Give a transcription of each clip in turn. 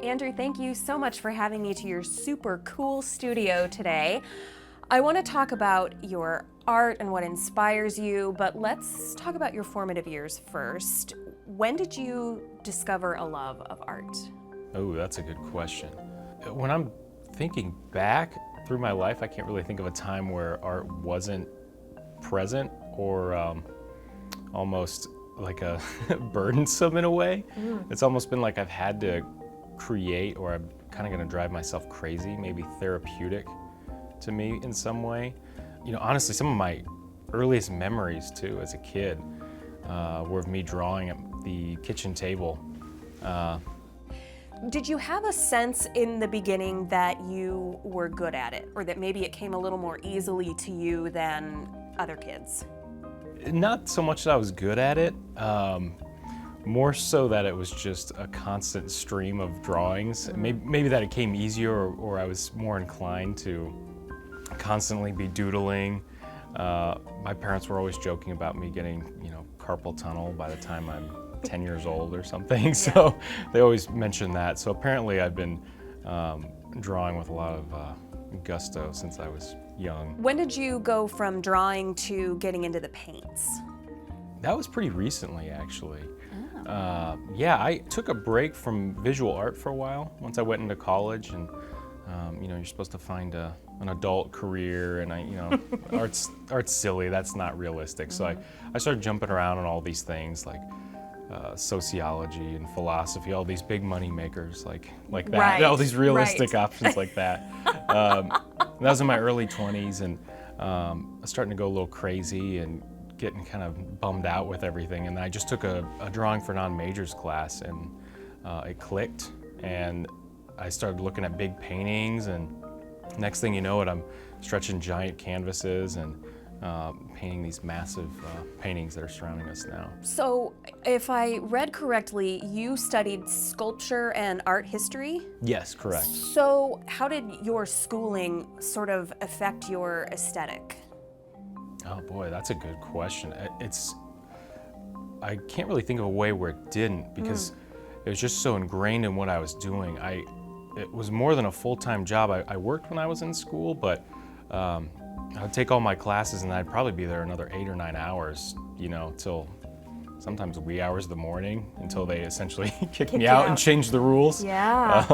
Andrew, thank you so much for having me to your super cool studio today. I want to talk about your art and what inspires you, but let's talk about your formative years first. When did you discover a love of art? Oh, that's a good question. When I'm thinking back through my life, I can't really think of a time where art wasn't present or almost like a burdensome in a way. It's almost been like I've had to create, or I'm kind of going to drive myself crazy, maybe therapeutic to me in some way. You know, honestly, some of my earliest memories too as a kid were of me drawing at the kitchen table. Did you have a sense in the beginning that you were good at it, or that maybe it came a little more easily to you than other kids? Not so much that I was good at it, more so that it was just a constant stream of drawings. Maybe that it came easier, or I was more inclined to constantly be doodling. My parents were always joking about me getting, carpal tunnel by the time I'm 10 years old or something, so they always mention that. So apparently I've been drawing with a lot of gusto since I was young. When did you go from drawing to getting into the paints? That was pretty recently, actually. Yeah, I took a break from visual art for a while once I went into college, and you're supposed to find an adult career, and art's silly, that's not realistic. So I started jumping around on all these things like sociology and philosophy, all these big money makers like that, Right, all these realistic right. options like that. That was in my early 20s, and I was starting to go a little crazy and getting kind of bummed out with everything. And I just took a drawing for non-majors class, and it clicked, and I started looking at big paintings, and next thing you know it, I'm stretching giant canvases and painting these massive paintings that are surrounding us now. So, if I read correctly, you studied sculpture and art history? Yes, correct. So, how did your schooling sort of affect your aesthetic? Oh boy, that's a good question. I can't really think of a way where it didn't, because it was just so ingrained in what I was doing. It was more than a full-time job. I worked when I was in school, but I would take all my classes and I'd probably be there another 8 or 9 hours, till sometimes wee hours of the morning, until they essentially kicked me out and changed the rules. Yeah.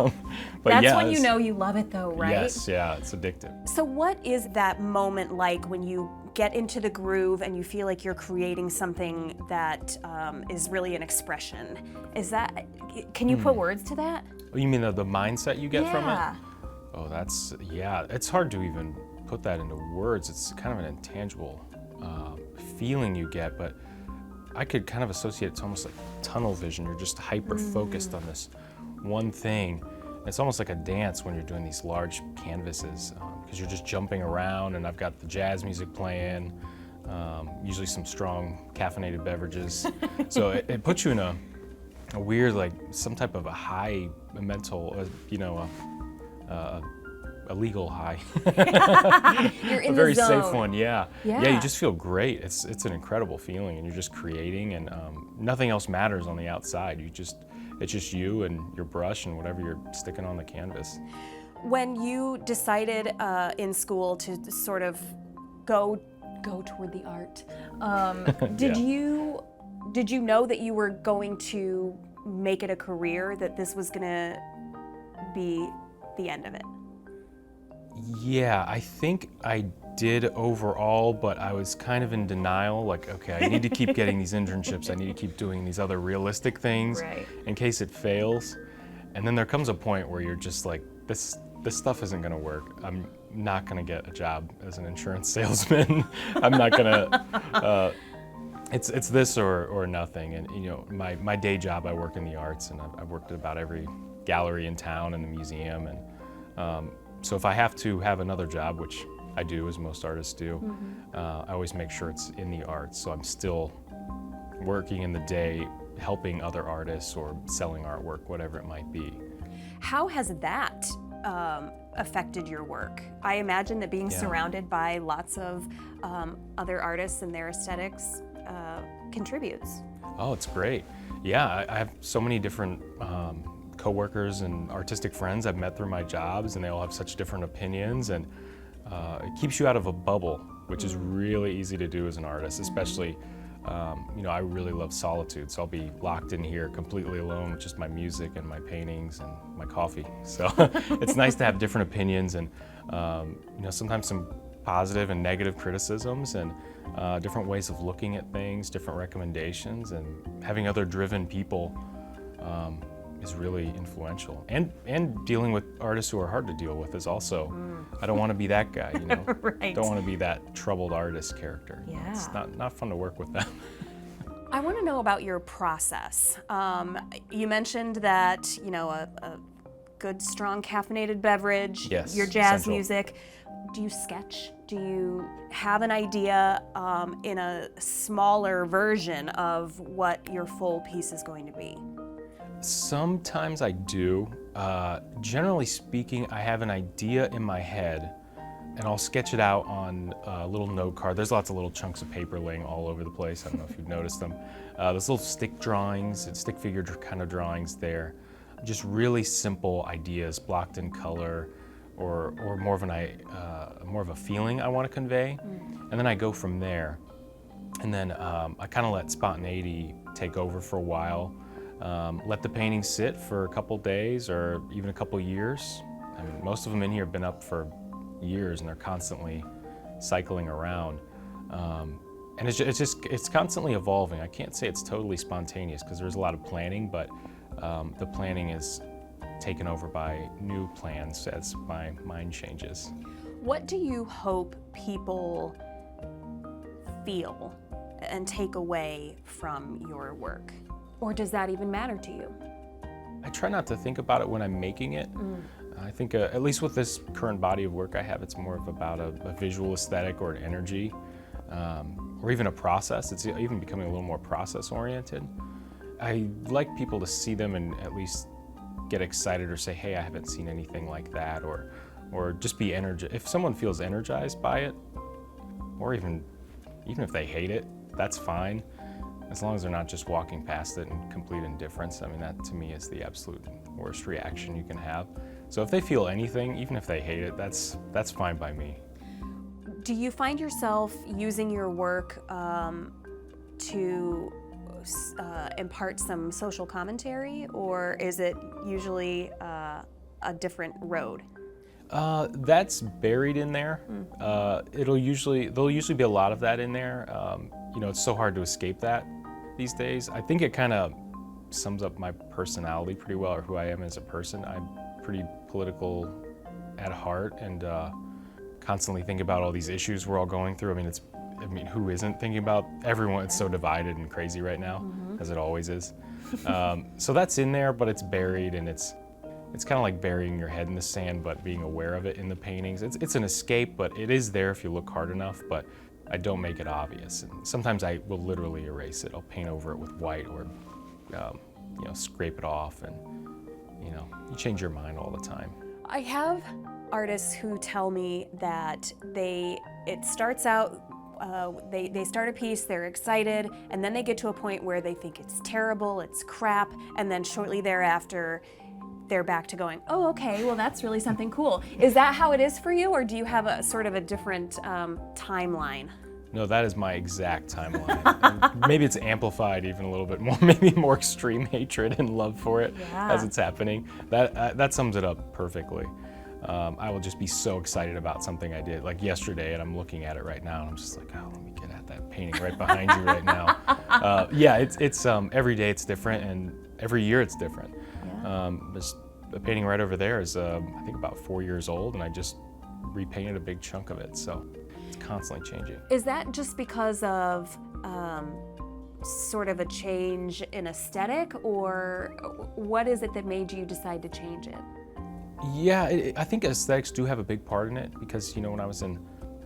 But That's yeah, when you know you love it though, right? Yes, yeah, it's addictive. So what is that moment like when you get into the groove and you feel like you're creating something that is really an expression? Can you put words to that? Oh, you mean the mindset you get from it? Yeah. Oh, it's hard to even put that into words. It's kind of an intangible feeling you get, but I could kind of associate it to almost like tunnel vision. You're just hyper-focused on this one thing. It's almost like a dance when you're doing these large canvases, because you're just jumping around, and I've got the jazz music playing, usually some strong caffeinated beverages. So it puts you in a weird, like some type of a high mental, a legal high. You're in A very the zone. safe one, yeah. Yeah. Yeah, you just feel great. It's an incredible feeling, and you're just creating, and nothing else matters on the outside. It's just you and your brush and whatever you're sticking on the canvas. When you decided in school to sort of go toward the art, did you know that you were going to make it a career, that this was gonna be the end of it? Yeah, I think I did overall, but I was kind of in denial, like, okay, I need to keep getting these internships, I need to keep doing these other realistic things in case it fails. And then there comes a point where you're just like, this stuff isn't gonna work. I'm not gonna get a job as an insurance salesman. I'm not gonna, it's this or nothing. And my day job, I work in the arts, and I've worked at about every gallery in town and the museum. And so if I have to have another job, which I do, as most artists do, I always make sure it's in the arts. So I'm still working in the day, helping other artists or selling artwork, whatever it might be. How has that affected your work? I imagine that being surrounded by lots of other artists and their aesthetics contributes. Oh, it's great. Yeah, I have so many different coworkers and artistic friends I've met through my jobs, and they all have such different opinions, and it keeps you out of a bubble, which is really easy to do as an artist, especially, I really love solitude, so I'll be locked in here completely alone with just my music and my paintings and my coffee. So it's nice to have different opinions and, sometimes some positive and negative criticisms and different ways of looking at things, different recommendations, and having other driven people is really influential. And dealing with artists who are hard to deal with is also, I don't want to be that guy, Right. Don't want to be that troubled artist character. Yeah. It's not fun to work with them. I want to know about your process. You mentioned that, a good, strong caffeinated beverage, Yes, your jazz essential. music. Do you sketch? Do you have an idea in a smaller version of what your full piece is going to be? Sometimes I do. Generally speaking, I have an idea in my head and I'll sketch it out on a little note card. There's lots of little chunks of paper laying all over the place. I don't know if you've noticed them. Those little stick drawings and stick figure kind of drawings there. Just really simple ideas blocked in color or more of a feeling I want to convey. And then I go from there. And then I kind of let spontaneity take over for a while. Let the painting sit for a couple days or even a couple years. I mean, most of them in here have been up for years and they're constantly cycling around. And it's constantly evolving. I can't say it's totally spontaneous because there's a lot of planning, but the planning is taken over by new plans as my mind changes. What do you hope people feel and take away from your work? Or does that even matter to you? I try not to think about it when I'm making it. I think at least with this current body of work I have, it's more of about a visual aesthetic or an energy, or even a process. It's even becoming a little more process oriented. I like people to see them and at least get excited or say, hey, I haven't seen anything like that, or just be energized. If someone feels energized by it, or even if they hate it, that's fine. As long as they're not just walking past it in complete indifference. I mean, that to me is the absolute worst reaction you can have. So if they feel anything, even if they hate it, that's fine by me. Do you find yourself using your work to impart some social commentary, or is it usually a different road? That's buried in there. There'll usually be a lot of that in there. It's so hard to escape that these days. I think it kind of sums up my personality pretty well, or who I am as a person. I'm pretty political at heart and constantly think about all these issues we're all going through. I mean, who isn't thinking about everyone? It's so divided and crazy right now, as it always is. So that's in there, but it's buried, and it's kind of like burying your head in the sand, but being aware of it in the paintings. It's an escape, but it is there if you look hard enough, but I don't make it obvious. And sometimes I will literally erase it. I'll paint over it with white or, scrape it off, and, you change your mind all the time. I have artists who tell me that it starts out, they start a piece, they're excited, and then they get to a point where they think it's terrible, it's crap, and then shortly thereafter, they're back to going, oh, okay, well, that's really something cool. Is that how it is for you, or do you have a sort of a different timeline? No, that is my exact timeline. And maybe it's amplified even a little bit more, maybe more extreme hatred and love for it as it's happening. That sums it up perfectly. I will just be so excited about something I did like yesterday, and I'm looking at it right now, and I'm just like, oh, let me get at that painting right behind you right now. It's every day it's different, and every year it's different. The painting right over there is, I think, about 4 years old, and I just repainted a big chunk of it, so it's constantly changing. Is that just because of sort of a change in aesthetic, or what is it that made you decide to change it? Yeah, I think aesthetics do have a big part in it because, when I was in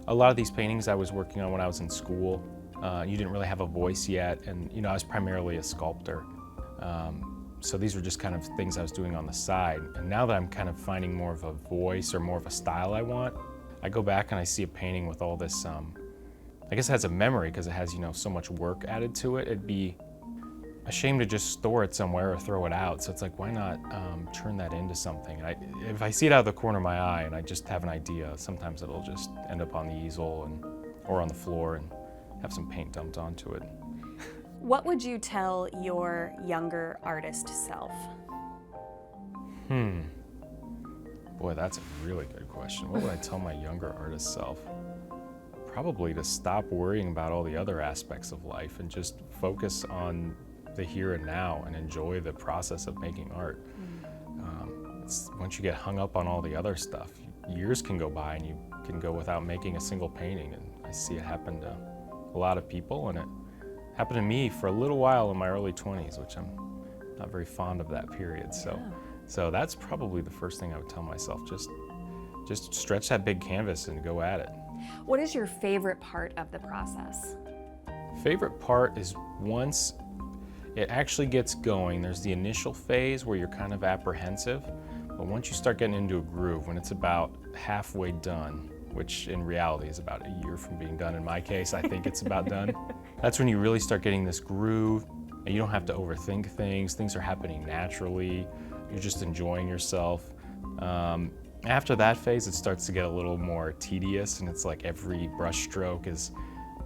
a lot of these paintings I was working on when I was in school, you didn't really have a voice yet, and, I was primarily a sculptor. So these were just kind of things I was doing on the side. And now that I'm kind of finding more of a voice or more of a style I want, I go back and I see a painting with all this, I guess it has a memory because it has, so much work added to it. ashamed to just store it somewhere or throw it out. So it's like, why not turn that into something? And if I see it out of the corner of my eye and I just have an idea, sometimes it'll just end up on the easel or on the floor and have some paint dumped onto it. What would you tell your younger artist self? Boy, that's a really good question. What would I tell my younger artist self? Probably to stop worrying about all the other aspects of life and just focus on the here and now and enjoy the process of making art. Once you get hung up on all the other stuff, years can go by and you can go without making a single painting. And I see it happen to a lot of people, and it happened to me for a little while in my early 20s, which I'm not very fond of that period. So that's probably the first thing I would tell myself. Just stretch that big canvas and go at it. What is your favorite part of the process? Favorite part is once it actually gets going, there's the initial phase where you're kind of apprehensive, but once you start getting into a groove, when it's about halfway done, which in reality is about a year from being done in my case, I think it's about done, that's when you really start getting this groove, and you don't have to overthink things are happening naturally, you're just enjoying yourself. After that phase, it starts to get a little more tedious, and it's like every brush stroke is,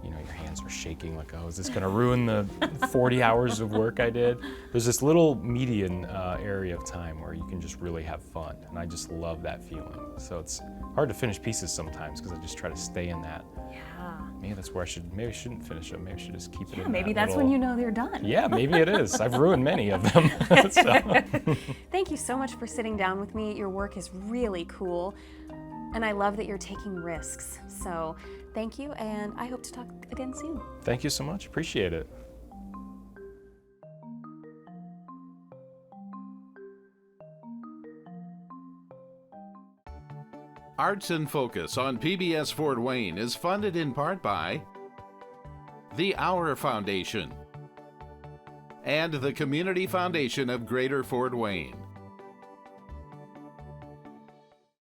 your hands are shaking like, oh, is this gonna ruin the 40 hours of work I did? There's this little median area of time where you can just really have fun, and I just love that feeling. So it's hard to finish pieces sometimes because I just try to stay in that. Yeah. Maybe that's where maybe I shouldn't finish them. Maybe I should just keep it in Maybe that that's when you know they're done. Yeah, maybe it is. I've ruined many of them. Thank you so much for sitting down with me. Your work is really cool, and I love that you're taking risks. So thank you, and I hope to talk again soon. Thank you so much. Appreciate it. Arts in Focus on PBS Fort Wayne is funded in part by the Our Foundation and the Community Foundation of Greater Fort Wayne.